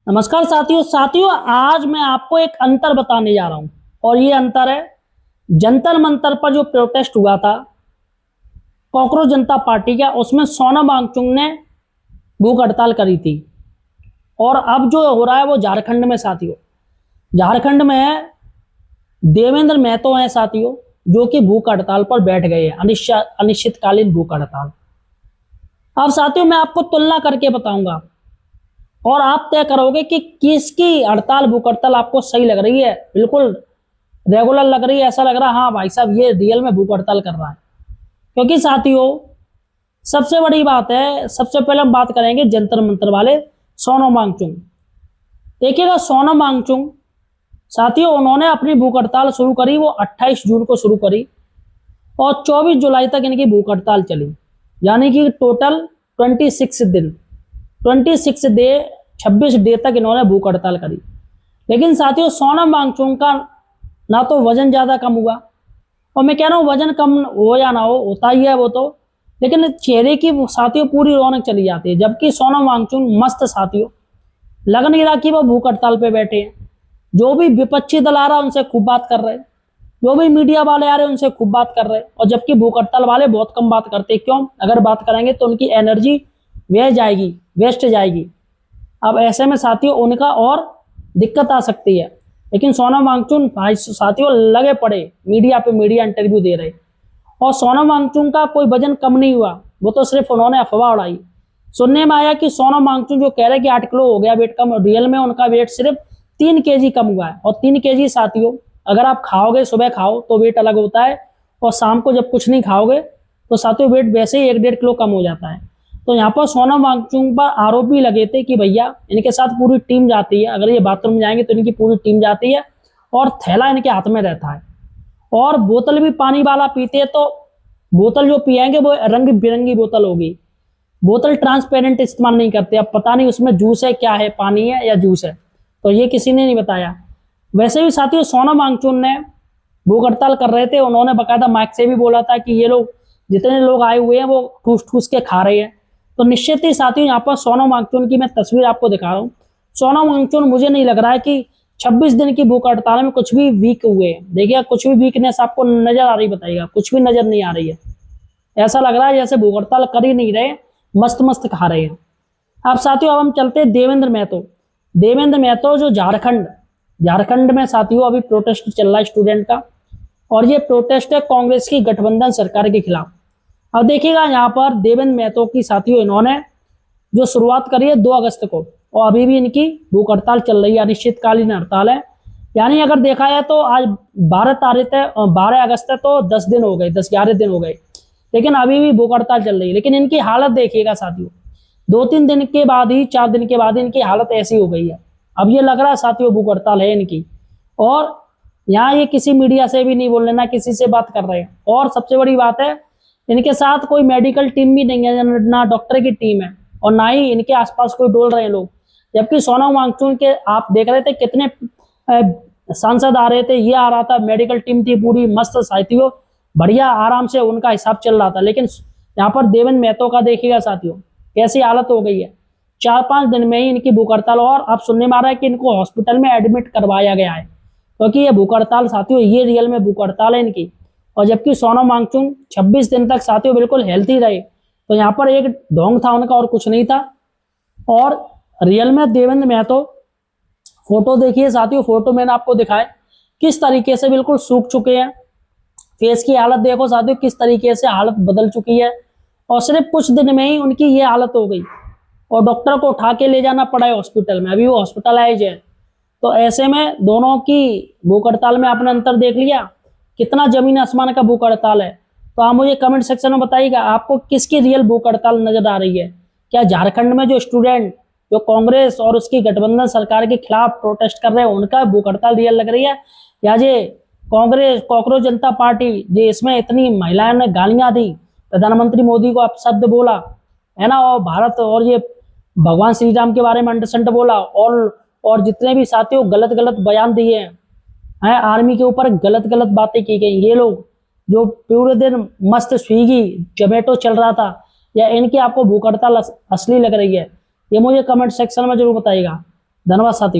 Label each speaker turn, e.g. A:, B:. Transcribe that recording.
A: नमस्कार साथियों आज मैं आपको एक अंतर बताने जा रहा हूं और ये अंतर है जंतर मंतर पर जो प्रोटेस्ट हुआ था कॉकरोच जनता पार्टी का, उसमें सोनम वांगचुक ने भूख हड़ताल करी थी। और अब जो हो रहा है वो झारखंड में साथियों, झारखंड में देवेंद्र महतो हैं साथियों, जो कि भूख हड़ताल पर बैठ गए हैं, अनिश्चितकालीन भूख हड़ताल। अब साथियों मैं आपको तुलना करके बताऊंगा और आप तय करोगे कि किसकी हड़ताल भूख हड़ताल आपको सही लग रही है, बिल्कुल रेगुलर लग रही है, ऐसा लग रहा है हाँ भाई साहब ये रियल में भूख हड़ताल कर रहा है। क्योंकि साथियों सबसे बड़ी बात है, सबसे पहले हम बात करेंगे जंतर मंतर वाले सोनम वांगचुक। देखिएगा सोनम वांगचुक साथियों, उन्होंने अपनी भूख हड़ताल शुरू करी, वो 28 जून को शुरू करी और 24 जुलाई तक इनकी भूख हड़ताल चली, यानी कि टोटल 26 दिन 26 डे तक इन्होंने भूख हड़ताल करी। लेकिन साथियों सोनम वांगचुक का ना तो वजन ज्यादा कम हुआ, और मैं कह रहा हूँ वजन कम हो या ना हो, होता ही है वो तो, लेकिन चेहरे की साथियों पूरी रौनक चली जाती है। जबकि सोनम वांगचुक मस्त साथियों, लग नहीं रहा कि वो भूख हड़ताल पे बैठे हैं। जो भी विपक्षी दल आ रहा है उनसे खूब बात कर रहे हैं, जो भी मीडिया वाले आ रहे हैं उनसे खूब बात कर रहे हैं, और जबकि भूख हड़ताल वाले बहुत कम बात करते हैं। क्यों? अगर बात करेंगे तो उनकी एनर्जी वेस्ट जाएगी। अब ऐसे में साथियों उनका और दिक्कत आ सकती है। लेकिन सोनम वांगचुक साथियों लगे पड़े, मीडिया पे मीडिया इंटरव्यू दे रहे, और सोनम वांगचुक का कोई वजन कम नहीं हुआ, वो तो सिर्फ उन्होंने अफवाह उड़ाई। सुनने में आया कि सोनम वांगचुक जो कह रहे हैं कि 8 किलो हो गया वेट कम, रियल में उनका वेट सिर्फ 3 केजी कम हुआ है। और 3 केजी साथियों अगर आप खाओगे, सुबह खाओ तो वेट अलग होता है, और शाम को जब कुछ नहीं खाओगे तो साथियों वेट वैसे ही 1-1.5 किलो कम हो जाता है। तो यहाँ पर सोनम वांगचुक पर आरोप भी लगे थे कि भैया इनके साथ पूरी टीम जाती है, अगर ये बाथरूम जाएंगे तो इनकी पूरी टीम जाती है, और थैला इनके हाथ में रहता है, और बोतल भी पानी वाला पीते हैं, तो बोतल जो पिएंगे वो रंग बिरंगी बोतल होगी, बोतल ट्रांसपेरेंट इस्तेमाल नहीं करते। अब पता नहीं उसमें जूस है क्या है, पानी है या जूस है, तो ये किसी ने नहीं बताया। वैसे भी साथियों सोनम वांगचुक ने भूख हड़ताल कर रहे थे, उन्होंने बकायदा माइक से भी बोला था कि ये लोग जितने लोग आए हुए हैं वो ठूस ठूस के खा रहे हैं। तो निश्चित ही साथियों यहाँ पर सोनम वांगचुक की मैं तस्वीर आपको दिखा रहा हूँ। सोनम वांगचुक मुझे नहीं लग रहा है कि 26 दिन की भूख हड़ताल में कुछ भी वीक हुए। देखिए कुछ भी वीकनेस आपको नजर आ रही, बताइएगा कुछ भी नजर नहीं आ रही है। ऐसा लग रहा है जैसे भूख हड़ताल कर ही नहीं रहे, मस्त मस्त खा रहे हैं। अब साथियों अब हम चलते हैं देवेंद्र महतो जो झारखंड में साथियों अभी प्रोटेस्ट चल रहा है स्टूडेंट का, और ये प्रोटेस्ट है कांग्रेस की गठबंधन सरकार के खिलाफ। अब देखिएगा यहाँ पर देवेंद्र महतो की साथियों इन्होंने जो शुरुआत करी है 2 अगस्त को, और अभी भी इनकी भूख हड़ताल चल रही है, अनिश्चितकालीन हड़ताल है। यानी अगर देखा जाए तो आज 12 अगस्त है, तो 10 दिन हो गए, 10-11 दिन हो गए, लेकिन अभी भी भूख हड़ताल चल रही है। लेकिन इनकी हालत देखिएगा साथियों, 2-3 दिन के बाद ही, 4 दिन के बाद ही इनकी हालत ऐसी हो गई है। अब ये लग रहा है साथियों भूख हड़ताल है इनकी, और यहाँ ये किसी मीडिया से भी नहीं बोल रहे, ना किसी से बात कर रहे हैं। और सबसे बड़ी बात है इनके साथ कोई मेडिकल टीम भी नहीं है, ना डॉक्टर की टीम है, और ना ही इनके आसपास कोई डोल रहे हैं लोग। जबकि सोनम वांगचुक के आप देख रहे थे कितने सांसद आ रहे थे, ये आ रहा था, मेडिकल टीम थी पूरी मस्त साथियों, बढ़िया आराम से उनका हिसाब चल रहा था। लेकिन यहाँ पर देवेंद्र महतो का देखिएगा साथियों कैसी हालत हो गई है, 4-5 दिन में ही इनकी भूख हड़ताल। और अब सुनने में आ रहा है कि इनको हॉस्पिटल में एडमिट करवाया गया है, क्योंकि ये भूख हड़ताल साथियों ये रियल में भूख हड़ताल है इनकी। और जबकि सोनम वांगचुक 26 दिन तक साथियों बिल्कुल हेल्थी रहे, तो यहाँ पर एक ढोंग था उनका और कुछ नहीं था। और रियल में देवेंद्र महतो, फोटो देखिए साथियों, फोटो मैंने आपको दिखाए किस तरीके से बिल्कुल सूख चुके हैं। फेस की हालत देखो साथियों किस तरीके से हालत बदल चुकी है, और सिर्फ कुछ दिन में ही उनकी ये हालत हो गई, और डॉक्टर को उठा के ले जाना पड़ा है हॉस्पिटल में, अभी वो हॉस्पिटलाइज है। तो ऐसे में दोनों की भूख हड़ताल में आपने अंतर देख लिया, कितना जमीन आसमान का भूख हड़ताल है। तो आप मुझे कमेंट सेक्शन में बताइएगा आपको किसकी रियल भूख हड़ताल नजर आ रही है। क्या झारखंड में जो स्टूडेंट जो कांग्रेस और उसकी गठबंधन सरकार के खिलाफ प्रोटेस्ट कर रहे हैं उनका भूख हड़ताल रियल लग रही है, या ये कांग्रेस कॉकरोच जनता पार्टी जो इसमें इतनी महिलाओं ने गालियां दी, प्रधानमंत्री मोदी को अपशब्द बोला है ना, और भारत और ये भगवान श्री राम के बारे में अंडरस्टैंड बोला, और जितने भी साथियों गलत गलत बयान दिए हैं, आर्मी के ऊपर गलत गलत बातें की गई, ये लोग जो पूरे दिन मस्त स्विगी जोमेटो चल रहा था, या इनकी आपको भूख हड़ताल असली लग रही है, ये मुझे कमेंट सेक्शन में जरूर बताइएगा। धन्यवाद साथियों।